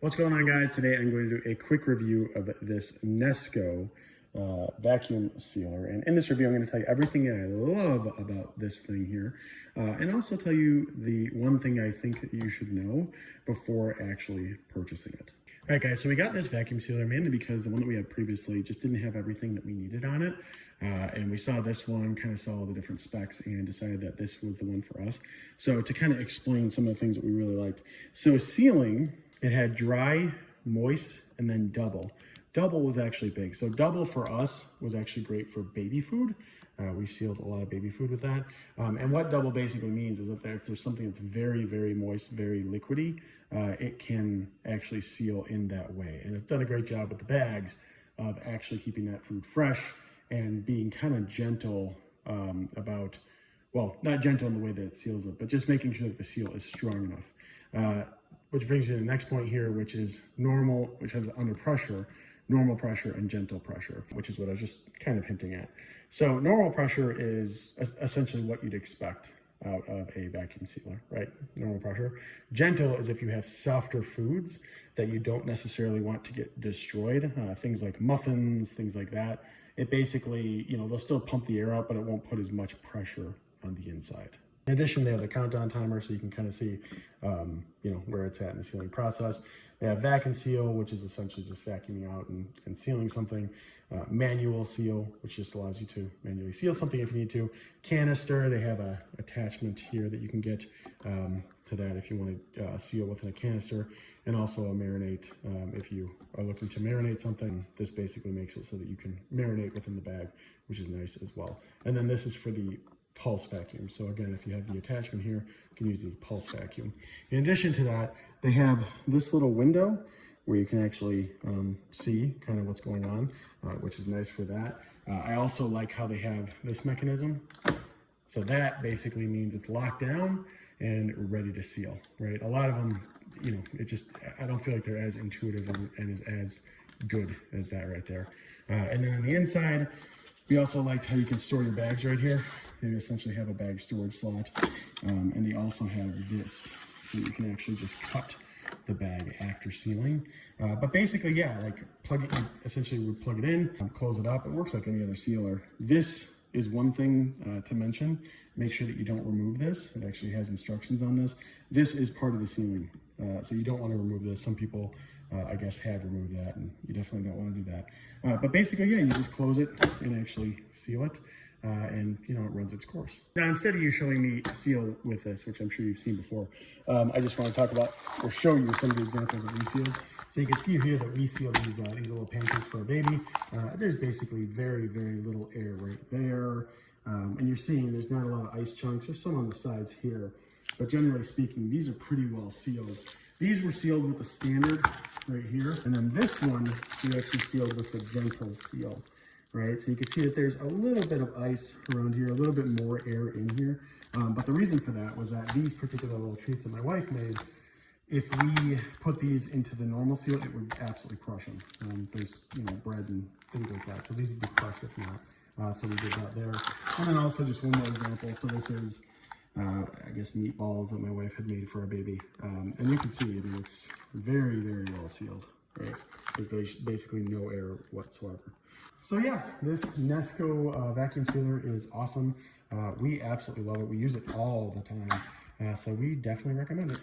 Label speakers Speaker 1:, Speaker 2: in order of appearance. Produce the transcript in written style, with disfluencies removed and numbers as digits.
Speaker 1: What's going on, guys? Today I'm going to do a quick review of this Nesco vacuum sealer. And in this review, I'm going to tell you everything I love about this thing here. And also tell you the one thing I think that you should know before actually purchasing it. All right, guys, so we got this vacuum sealer mainly because the one that we had previously just didn't have everything that we needed on it. And we saw this one, kind of saw all the different specs and decided that this was the one for us. So to kind of explain some of the things that we really liked. So sealing, it had dry, moist, and then double. Double was actually big. So double for us was actually great for baby food. We've sealed a lot of baby food with that. And what double basically means is that if there's something that's very, very moist, very liquidy, it can actually seal in that way. And it's done a great job with the bags of actually keeping that food fresh and being kind of gentle about, well, not gentle in the way that it seals it, but just making sure that the seal is strong enough. Which brings you to the next point here, which is normal, which has under pressure, normal pressure and gentle pressure, which is what I was just kind of hinting at. So normal pressure is essentially what you'd expect out of a vacuum sealer, right? Normal pressure. Gentle is if you have softer foods that you don't necessarily want to get destroyed, things like muffins, things like that. It basically, they'll still pump the air out, but it won't put as much pressure on the inside. In addition, they have the countdown timer, so you can kind of see, where it's at in the sealing process. They have vac and seal, which is essentially just vacuuming out and sealing something. Manual seal, which just allows you to manually seal something if you need to. Canister, they have a attachment here that you can get to that if you want to seal within a canister. And also a marinate if you are looking to marinate something. This basically makes it so that you can marinate within the bag, which is nice as well. And then this is for the pulse vacuum. So again, if you have the attachment here, you can use the pulse vacuum. In addition to that, they have this little window where you can actually see kind of what's going on, which is nice for that. I also like how they have this mechanism. So that basically means it's locked down and ready to seal, right? A lot of them, I don't feel like they're as intuitive and as good as that right there. And then on the inside, we also liked how you can store your bags right here. They essentially have a bag storage slot. And they also have this, so you can actually just cut the bag after sealing. But basically, yeah, like essentially we plug it in, close it up. It works like any other sealer. This is one thing to mention. Make sure that you don't remove this. It actually has instructions on this. This is part of the sealing. So you don't want to remove this. Some people, I guess, have removed that, and you definitely don't want to do that. But basically, yeah, you just close it and actually seal it. And it runs its course. Now, instead of you showing me seal with this, which I'm sure you've seen before, I just want to talk about or show you some of the examples of reseals. So you can see here that we seal these little pancakes for a baby. There's basically very, very little air right there. And you're seeing there's not a lot of ice chunks. There's some on the sides here, but generally speaking, these are pretty well sealed. These were sealed with the standard right here. And then this one, we actually sealed with the gentle seal. Right, so you can see that there's a little bit of ice around here, a little bit more air in here. But the reason for that was that these particular little treats that my wife made, if we put these into the normal seal, it would absolutely crush them. There's, bread and things like that. So these would be crushed if not. So we did that there. And then also just one more example. So this is, I guess, meatballs that my wife had made for our baby. And you can see it's very, very well sealed. Right? There's basically no air whatsoever. So yeah, this Nesco vacuum sealer is awesome. We absolutely love it. We use it all the time. So we definitely recommend it.